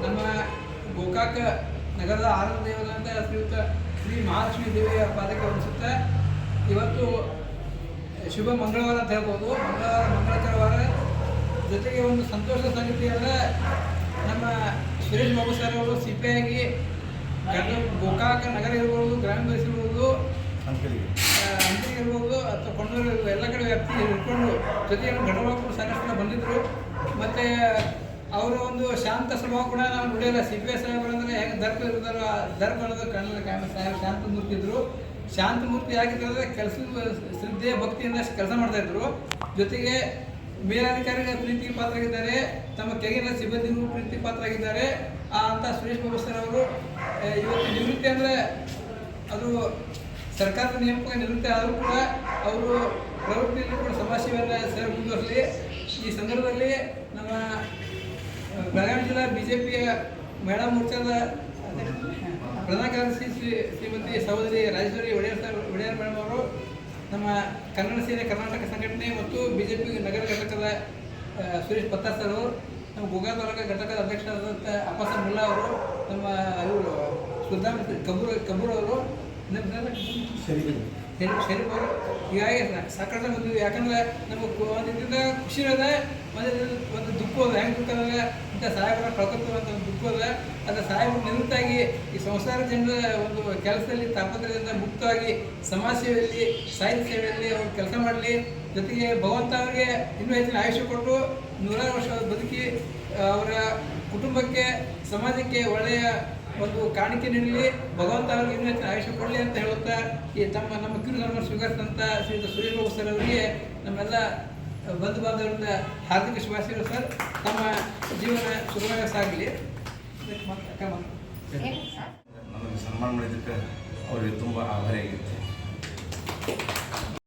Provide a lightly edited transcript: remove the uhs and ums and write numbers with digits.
ನಮ್ಮ ಗೋಕಾಕ ನಗರದ ಆರಾಧ ದೇವರಂತ ಶ್ರೀಯುತ ಶ್ರೀ ಮಹಾಲಕ್ಷ್ಮೀ ದೇವಿಯ ಪಾದಕ್ಕೆ ವಂದಿಸುತ್ತಾ ಇವತ್ತು ಶುಭ ಮಂಗಳವಾರ ಅಂತ ಹೇಳ್ಬೋದು. ಮಂಗಳಕರವಾರ ಜೊತೆಗೆ ಒಂದು ಸಂತೋಷದ ಸಂಗತಿ ಅಂದರೆ ನಮ್ಮ ಸುರೇಶ್ ಬಾಬು ಸರ್ ಅವರು CPI ಆಗಿ ಗೋಕಾಕ ನಗರ ಇರ್ಬೋದು, ಗ್ರಾಮೀಣ ಪ್ರದೇಶ ಇರ್ಬೋದು, ಅಂತಿಗೆ ಇರ್ಬೋದು ಅಥವಾ ಕೊಂಡೂರು ಎಲ್ಲ ಕಡೆ ವ್ಯಾಪ್ತಿ ಇಟ್ಕೊಂಡು ಜೊತೆಗೆ ಘಟವಾಗಳು ಸಾಕಷ್ಟು ಬಂದಿದ್ದರು. ಮತ್ತು ಅವರ ಒಂದು ಶಾಂತ ಸ್ವಭಾವ ಕೂಡ ನಾವು ನೋಡಿಲ್ಲ. CPI ಸಾಹೇಬರಂದರೆ ಹೆಂಗೆ ದರ್ಪ ಇರ್ತಾರೋ ದರ್ಪ ಅನ್ನೋದು ಕನ್ನಡ ಸಾಹೇಬ್ ಶಾಂತಮೂರ್ತಿ ಇದ್ದರು. ಶಾಂತಮೂರ್ತಿ ಆಗಿದ್ದರೆ ಕೆಲಸದ ಶ್ರದ್ಧೆ ಭಕ್ತಿಯಿಂದ ಕೆಲಸ ಮಾಡ್ತಾಯಿದ್ರು. ಜೊತೆಗೆ ಮೇಲಾಧಿಕಾರಿಗಳ ಪ್ರೀತಿಗೆ ಪಾತ್ರರಾಗಿದ್ದಾರೆ, ತಮ್ಮ ಕೆಳಗಿನ ಸಿಬ್ಬಂದಿಗೂ ಪ್ರೀತಿ ಪಾತ್ರರಾಗಿದ್ದಾರೆ. ಅಂತ ಸುರೇಶ್ ಬಾಬು ಸರ್ ಅವರು ಇವತ್ತು ನಿವೃತ್ತಿ ಅಂದರೆ ಅದು ಸರ್ಕಾರದ ನೇಮಕ ನಿವೃತ್ತಿ ಆದರೂ ಕೂಡ ಅವರು ಪ್ರವೃತ್ತಿಯಲ್ಲಿ ಕೂಡ ಸಮಾಜ ಸೇವೆಯನ್ನು ಸೇವೆ ಮುಂದುವರಿಸಲಿ. ಈ ಸಂದರ್ಭದಲ್ಲಿ ನಮ್ಮ ಬೆಳಗಾವಿ ಜಿಲ್ಲಾ BJPಯ ಮಹಿಳಾ ಮೋರ್ಚಾದ ಪ್ರಧಾನ ಕಾರ್ಯದರ್ಶಿ ಶ್ರೀಮತಿ ಸಹೋದರಿ ರಾಜೇಶ್ವರಿ ಒಡೆಯರ್ ಮೇಡಮ್ ಅವರು, ನಮ್ಮ ಕನ್ನಡ ಸೇನೆ ಕರ್ನಾಟಕ ಸಂಘಟನೆ ಮತ್ತು BJP ನಗರ ಘಟಕದ ಸುರೇಶ್ ಪತ್ತಾರ್ ಸರ್ ಅವರು, ನಮ್ಮ ಗೋಕಾಕ ತಾಲೂಕು ಘಟಕದ ಅಧ್ಯಕ್ಷರಾದಂಥ ಅಪ್ಪಾಸ ಮುಲ್ಲಾ ಅವರು, ನಮ್ಮ ಇವರು ಸುಲ್ತಾನ್ ಕಬೂರ್ ಅವರು, ಶರೀಫ್ ಅವರು, ಹೀಗಾಗಿ ಸಾಕಷ್ಟು ಬಂದಿದ್ವಿ. ಯಾಕಂದ್ರೆ ನಮಗೆ ಒಂದು ಇದರಿಂದ ಖುಷಿ ಅದ, ಒಂದು ದುಃಖ ಅದ. ಹೆಂಗೆ ದುಃಖ ಅದ ಇಂಥ ಸಾಹೇಬರ ಕಳ್ಕೊತೀವಂತ ಒಂದು ದುಃಖ ಅದ. ಅದರ ಸಾಹೇಬರು ನಿವೃತ್ತಾಗಿ ಈ ಸಂಸಾರ ಜನರ ಒಂದು ಕೆಲಸದಲ್ಲಿ ತಾಪತ್ರದಿಂದ ಮುಕ್ತವಾಗಿ ಸಮಾಜ ಸೇವೆಯಲ್ಲಿ ಸಾಹಿತ್ಯ ಸೇವೆಯಲ್ಲಿ ಅವರು ಕೆಲಸ ಮಾಡಲಿ. ಜೊತೆಗೆ ಭಗವಂತ ಅವರಿಗೆ ಇನ್ನೂ ಹೆಚ್ಚಿನ ಆಯುಷ್ಯ ಕೊಟ್ಟು 100 ವರ್ಷ ಬದುಕಿ ಅವರ ಕುಟುಂಬಕ್ಕೆ ಸಮಾಜಕ್ಕೆ ಒಳ್ಳೆಯ ಒಂದು ಕಾಣಿಕೆ ನೀಡಲಿ. ಭಗವಂತ ಅವರಿಗೆ ಇನ್ನೂ ಹೆಚ್ಚಿನ ಆಯುಷ್ಯ ಕೊಡಲಿ ಅಂತ ಹೇಳುತ್ತಾ ಈ ನಮ್ಮ ಕಿರುಧರ್ಮ ಸ್ವೀಕರಿಸಿದಂಥ ಶ್ರೀಯುತ ಸುರೇಶ್ ಬಾಬು ಸರ್ ಅವರಿಗೆ ನಮ್ಮೆಲ್ಲ ಬಂಧು ಬಾಂಧವರಿಂದ ಹಾರ್ದಿಕ ಶುಭಾಶಯಗಳು ಸರ್. ತಮ್ಮ ಜೀವನ ಸುಗಮವಾಗಿ ಸಾಗಲಿ. ನಮಗೆ ಸನ್ಮಾನ ಮಾಡಿದ್ದಕ್ಕೆ ಅವರಿಗೆ ತುಂಬ ಆಭಾರಿಯಾಗಿರುತ್ತೆ.